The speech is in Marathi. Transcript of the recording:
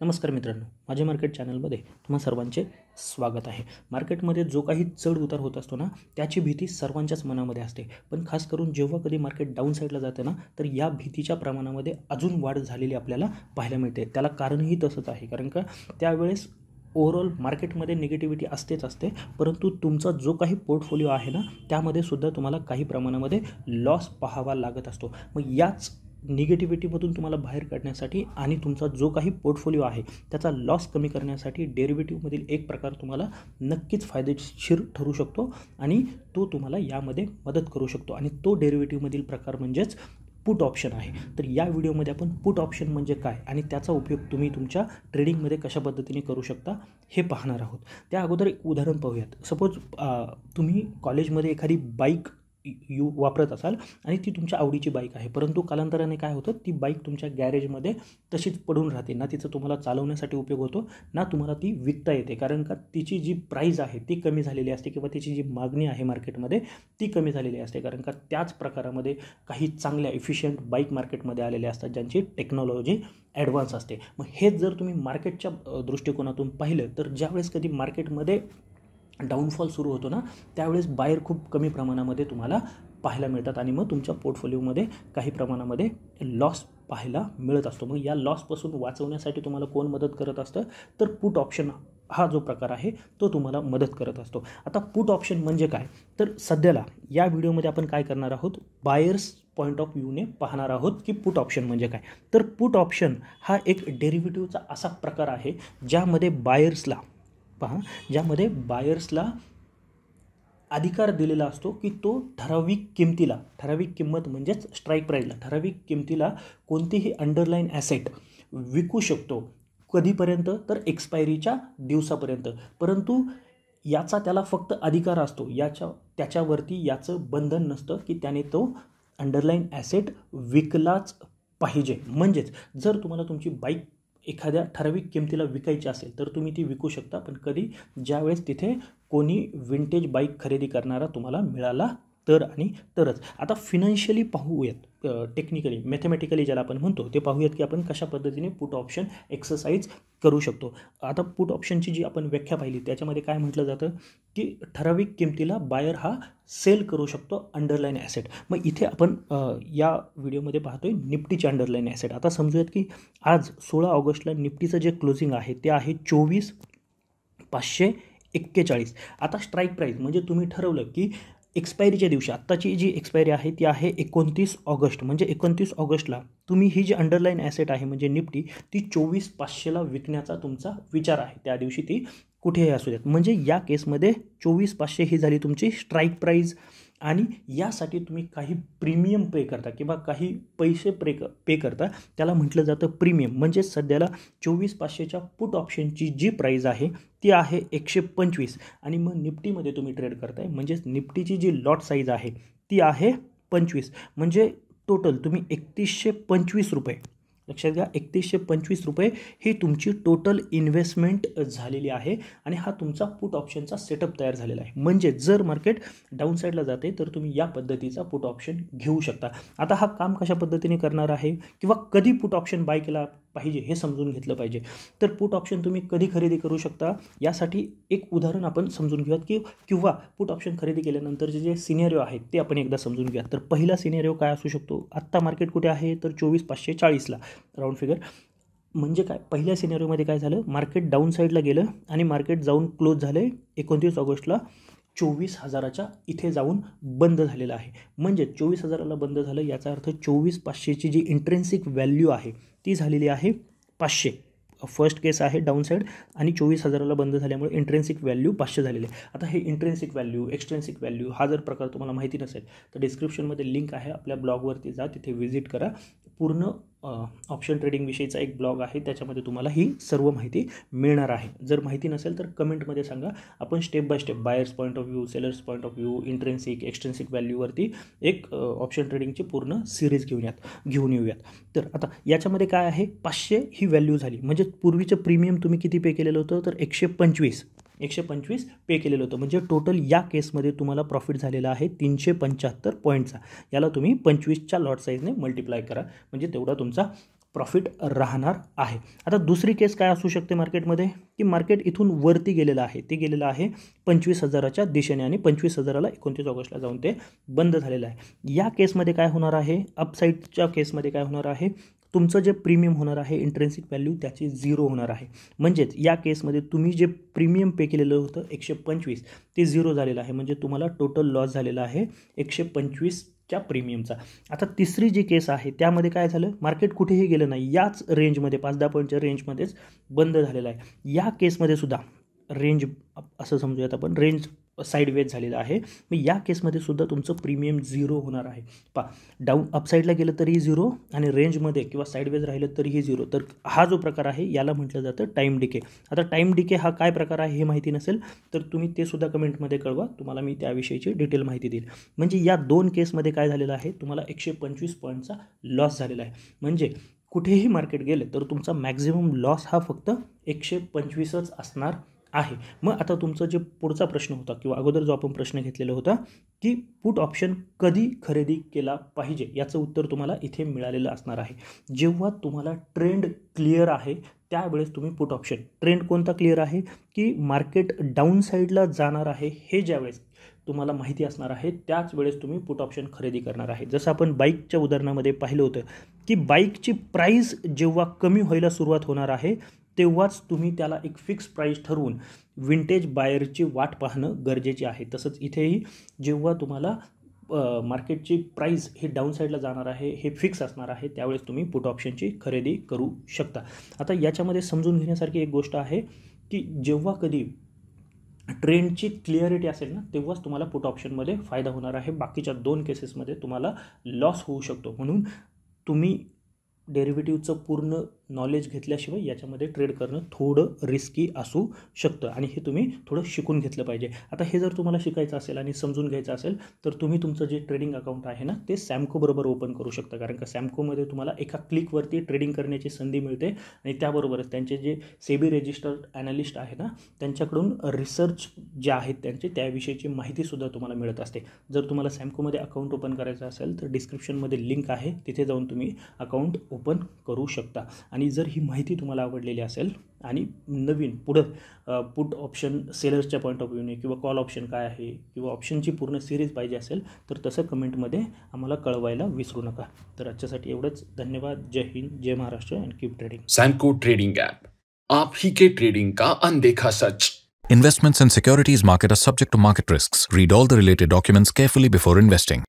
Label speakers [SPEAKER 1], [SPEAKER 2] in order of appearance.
[SPEAKER 1] नमस्कार मित्रांनो, माझे मार्केट चॅनलमध्ये तुम्हा सर्वांचे स्वागत आहे. मार्केटमध्ये जो काही चढ उतार होत असतो ना, त्याची भीती सर्वांच्याच मनामध्ये असते. पण खास करून जेव्हा कधी मार्केट डाऊन साईडला जातं ना, तर या भीतीच्या प्रमाणामध्ये अजून वाढ झालेली आपल्याला पाहायला मिळते. त्याला कारणही तसंच आहे, कारण का त्यावेळेस ओव्हरऑल मार्केटमध्ये निगेटिव्हिटी असते, परंतु तुमचा जो काही पोर्टफोलिओ आहे ना, त्यामध्ये सुद्धा तुम्हाला काही प्रमाणामध्ये लॉस पाहावा लागत असतो. मग याच निगेटिव्हिटीमधून तुम्हाला बाहेर काढण्यासाठी आणि तुमचा जो काही पोर्टफोलिओ आहे त्याचा लॉस कमी करण्यासाठी डेरिव्हेटिव्हमधील एक प्रकार तुम्हाला नक्कीच फायदेशीर ठरू शकतो आणि तो तुम्हाला यामध्ये मदत करू शकतो. आणि तो डेरिव्हेटिव्हमधील प्रकार म्हणजेच पुट ऑप्शन आहे. तर या व्हिडिओमध्ये आपण पुट ऑप्शन म्हणजे काय आणि त्याचा उपयोग तुम्ही तुमच्या ट्रेडिंगमध्ये कशा पद्धतीने करू शकता हे पाहणार आहोत. त्या अगोदर एक उदाहरण पाहूयात. सपोज तुम्ही कॉलेजमध्ये एखादी बाईक वापरत असाल आणि ती तुमच्या आवडीची बाईक आहे, परंतु कालांतराने काय होतं, ती बाईक तुमच्या गॅरेजमध्ये तशीच पडून राहते. ना तिचा तुम्हाला चालवण्यासाठी उपयोग होतो, ना तुम्हाला ती विकता येते, कारण का तिची जी प्राईज आहे ती कमी झालेली असते किंवा तिची जी मागणी आहे मार्केटमध्ये ती कमी झालेली असते, कारण का त्याच प्रकारामध्ये काही चांगल्या इफिशियंट बाईक मार्केटमध्ये आलेल्या असतात ज्यांची टेक्नॉलॉजी ॲडव्हान्स असते. मग हेच जर तुम्ही मार्केटच्या दृष्टिकोनातून पाहिलं तर ज्यावेळेस कधी मार्केटमध्ये डाऊनफॉल सुरू होतो ना, त्यावेळेस बायर खूप कमी प्रमाणामध्ये तुम्हाला पाहायला मिळतात आणि मग तुमच्या पोर्टफोलिओमध्ये काही प्रमाणामध्ये लॉस पाहायला मिळत असतो. मग या लॉसपासून वाचवण्यासाठी तुम्हाला कोण मदत करत असतं, तर पुट ऑप्शन हा जो प्रकार आहे तो तुम्हाला मदत करत असतो. आता पुट ऑप्शन म्हणजे काय, तर सध्याला या व्हिडिओमध्ये आपण काय करणार आहोत, बायर्स पॉईंट ऑफ व्ह्यूने पाहणार आहोत की पुट ऑप्शन म्हणजे काय. तर पुट ऑप्शन हा एक डेरिव्हेटिव्हचा असा प्रकार आहे ज्यामध्ये बायर्सला अधिकार दिलेला असतो की तो ठराविक किंमत म्हणजेच स्ट्राईक प्राईजला, ठराविक किमतीला कोणतीही अंडरलाईन ॲसेट विकू शकतो. कधीपर्यंत, तर एक्सपायरीच्या दिवसापर्यंत. परंतु याचा त्याला फक्त अधिकार असतो, त्याच्यावरती याचं बंधन नसतं की त्याने तो अंडरलाईन ॲसेट विकलाच पाहिजे. म्हणजेच जर तुम्हाला तुमची बाईक एखाद्या ठराविक किमतीला विकायची असेल तर तुम्ही ती विकू शकता, पण कधी, ज्यावेळेस तिथे कोणी विंटेज बाईक खरेदी करणारा तुम्हाला मिळाला तर आणि तरच. आता फिनान्शियली पाहूयात, टेक्निकली मॅथमॅटिकली ज्याला आपण म्हणतो ते पाहूयात की आपण कशा पद्धतीने पुट ऑप्शन एक्सरसाइज करू शकतो. आता पुट ऑप्शनची जी आपण व्याख्या पाहिली त्याच्यामध्ये काय म्हटलं जातं की ठराविक किमतीला बायर हा सेल करू शकतो अंडरलाईन ॲसेट. मग इथे आपण या व्हिडिओमध्ये पाहतोय निफ्टीची अंडरलाईन ॲसेट. आता समजूयात की आज 16 ऑगस्टला निफ्टीचं जे क्लोजिंग आहे ते आहे 24,541. आता स्ट्राईक प्राईज म्हणजे तुम्ही ठरवलं की एक्सपायरीच्या दिवशी, आत्ताची जी एक्सपायरी आहे ती आहे 29 ऑगस्ट, म्हणजे 29 ऑगस्टला तुम्ही ही जी अंडरलाईन ॲसेट आहे म्हणजे निफ्टी ती 24,500ला विकण्याचा तुमचा विचार आहे. त्या दिवशी ती कुठेही असू द्यात. म्हणजे या केसमध्ये 24,500 ही झाली तुमची स्ट्राईक प्राईज आणि यासाठी तुम्ही काही प्रीमियम पे करता किंवा काही पैसे पे करता, त्याला म्हटलं जातं प्रीमियम. म्हणजे सध्याला 24,500च्या पुट ऑप्शनची जी प्राईज आहे ती आहे 125 आणि मग निफ्टीमध्ये तुम्ही ट्रेड करताय, म्हणजेच निफ्टीची जी लॉट साईज आहे ती आहे 25. म्हणजे टोटल तुम्ही 3125 रुपये, लक्षात घ्या, 3125 रुपये ही तुमची टोटल इन्व्हेस्टमेंट झालेली आहे आणि हा तुमचा पुट ऑप्शनचा सेटअप तयार झालेला आहे. म्हणजे जर मार्केट डाऊन साईडला जाते तर तुम्ही या पद्धतीचा पुट ऑप्शन घेऊ शकता. आता हा काम कशा पद्धतीने करणार आहे किंवा कधी पुट ऑप्शन बाय केला पाहिजे हे समजून घेतलं पाहिजे. तर पुट ऑप्शन तुम्ही कधी खरेदी करू शकता यासाठी एक उदाहरण आपण समजून घेऊयात किंवा पुट ऑप्शन खरेदी केल्यानंतरचे जे सिनेरिओ आहेत ते आपण एकदा समजून घ्या. तर पहिला सिनेरिओ काय असू शकतो, आत्ता मार्केट कुठे आहे तर 24,540ला राऊंड फिगर. म्हणजे काय, पहिल्या सिनेरिओमध्ये काय झालं, मार्केट डाऊन साईडला गेलं आणि मार्केट जाऊन क्लोज झाले 29 ऑगस्टला 24,000च्या इथे जाऊन बंद झालेलं आहे. म्हणजे 24,000ला बंद झालं याचा अर्थ 24,500ची जी इंट्रेन्सिक व्हॅल्यू आहे ती झालेली आहे 500. फर्स्ट केस आहे डाऊन साईड आणि 24,000ला बंद झाल्यामुळे इंट्रेन्सिक व्हॅल्यू 500 झालेली आहे. आता हे इंट्रेन्सिक व्हॅल्यू, एक्सट्रेन्सिक व्हॅल्यू हा जर प्रकार तुम्हाला माहिती नसेल तर डिस्क्रिप्शनमध्ये लिंक आहे, आपल्या ब्लॉगवरती जा, तिथे व्हिजिट करा. पूर्ण ऑप्शन ट्रेडिंगविषयीचा एक ब्लॉग आहे, त्याच्यामध्ये तुम्हाला ही सर्व माहिती मिळणार आहे. जर माहिती नसेल तर कमेंटमध्ये सांगा, आपण step by step buyers point of view, sellers point of view, intrinsic, extrinsic व्हॅल्यूवरती एक ऑप्शन ट्रेडिंगची पूर्ण सिरीज घेऊन येऊयात. तर आता याच्यामध्ये काय आहे, 500 ही व्हॅल्यू झाली. म्हणजे पूर्वीचं प्रीमियम तुम्ही किती पे केलेलं होतं तर 125 पे केलेलं होतं. म्हणजे टोटल या केसमध्ये तुम्हाला प्रॉफिट झालेला आहे 375 पॉईंटचा. याला तुम्ही 25च्या लॉट साईजने मल्टिप्लाय करा, म्हणजे तेवढा तुमचा प्रॉफिट राहणार आहे. आता दुसरी केस काय असू शकते मार्केटमध्ये, की मार्केट इथून वरती गेलेलं आहे, ते गेलेलं आहे 25,000च्या दिशेने आणि 25,000ला 29 ऑगस्टला जाऊन ते बंद झालेलं आहे. या केसमध्ये काय होणार आहे, अपसाईडच्या केसमध्ये काय होणार आहे, तुमचं जे प्रीमियम होणार आहे इंट्रेन्सिक व्हॅल्यू त्याची 0 होणार आहे. म्हणजेच या केसमध्ये तुम्ही जे प्रीमियम पे केलेलं होतं 125 ते 0 झालेलं आहे. म्हणजे तुम्हाला टोटल लॉस झालेला आहे 125च्या प्रीमियमचा. आता तिसरी जी केस आहे त्यामध्ये काय झालं, मार्केट कुठेही गेलं नाही, याच रेंजमध्ये 5-10 पॉईंटच्या रेंजमध्येच बंद झालेलं आहे. या केसमध्ये सुद्धा रेंज असं समजूयात आपण, रेंज साईडवेज झालेला आहे. मग या केसमध्ये सुद्धा तुमचं प्रीमियम 0 होणार आहे. डाऊन अपसाईडला गेलं तरीही 0 आणि रेंजमध्ये किंवा साईडवेज राहिलं तरीही 0. तर हा जो प्रकार आहे याला म्हटलं जातं टाईम डिके. आता टाईम डिके हा काय प्रकार आहे हे माहिती नसेल तर तुम्ही ते सुद्धा कमेंटमध्ये कळवा, तुम्हाला मी त्याविषयीची डिटेल माहिती देईल. म्हणजे या 2 केसमध्ये काय झालेलं आहे, तुम्हाला 125 पॉईंटचा लॉस झालेला आहे. म्हणजे कुठेही मार्केट गेलं तर तुमचा मॅक्झिमम लॉस हा फक्त 125च असणार आहे. मग आता तुमचा जे पुढचा प्रश्न होता किंवा अगोदर जो आपण प्रश्न घेतलेला होता की पुट ऑप्शन कधी खरेदी केला पाहिजे, याचं उत्तर तुम्हाला इथे मिळालेलं असणार आहे. जेव्हा तुम्हाला ट्रेंड क्लिअर आहे त्यावेळेस तुम्ही पुट ऑप्शन, ट्रेंड कोणता क्लिअर आहे की मार्केट डाऊन साईडला जाणार आहे हे ज्यावेळेस तुम्हाला माहिती असणार आहे त्याच वेळेस तुम्ही पुट ऑप्शन खरेदी करणार आहे. जसं आपण बाईकच्या उदाहरणामध्ये पाहिलं होतं की बाईकची प्राईस जेव्हा कमी व्हायला सुरुवात होणार आहे तेव्हाच तुम्ही त्याला एक फिक्स प्राईस ठरवून विंटेज बायरची वाट पाहणं गरजेचे आहे. तसंच इथेही जेव्हा तुम्हाला मार्केटची प्राईस ही डाऊन साईडला जाणार आहे हे फिक्स असणार आहे त्यावेळेस तुम्ही पुट ऑप्शनची खरेदी करू शकता. आता याच्यामध्ये समजून घेण्यासारखी एक गोष्ट आहे की जेव्हा कधी ट्रेंडची क्लिअरिटी असेल ना तेव्हाच तुम्हाला पुट ऑप्शनमध्ये फायदा होणार आहे. बाकीच्या 2 केसेसमध्ये तुम्हाला लॉस होऊ शकतो. म्हणून तुम्ही डेरिव्हेटिव्हचं पूर्ण नॉलेज घेतल्याशिवाय याच्यामध्ये ट्रेड करणं थोडं रिस्की असू शकतं आणि हे तुम्ही थोडं शिकून घेतलं पाहिजे. आता हे जर तुम्हाला शिकायचं असेल आणि समजून घ्यायचं असेल तर तुम्ही तुमचं जे ट्रेडिंग अकाउंट आहे ना ते सॅमको बरोबर ओपन करू शकता. कारण का सॅमकोमध्ये तुम्हाला एका क्लिकवरती ट्रेडिंग करण्याची संधी मिळते आणि त्याबरोबरच त्यांचे जे सेबी रजिस्टर्ड ॲनालिस्ट आहे ना त्यांच्याकडून रिसर्च जे आहेत त्यांचे त्याविषयीची माहितीसुद्धा तुम्हाला मिळत असते. जर तुम्हाला सॅमकोमध्ये अकाउंट ओपन करायचं असेल तर डिस्क्रिप्शनमध्ये लिंक आहे, तिथे जाऊन तुम्ही अकाउंट ओपन करू शकता. आणि जर ही माहिती तुम्हाला आवडलेली असेल आणि नवीन पुढं पुट ऑप्शन सेलर्सच्या पॉईंट ऑफ व्ह्यूने किंवा कॉल ऑप्शन काय आहे किंवा ऑप्शनची पूर्ण सिरीज पाहिजे असेल तर तसं कमेंटमध्ये आम्हाला कळवायला विसरू नका. तर आजच्यासाठी एवढंच. धन्यवाद. जय हिंद, जय Maharashtra and keep trading.
[SPEAKER 2] Samco trading app, आप ही के ट्रेडिंग का अनदेखा सच.
[SPEAKER 3] Investments and securities market are subject to market risks. Read all the related documents carefully before investing.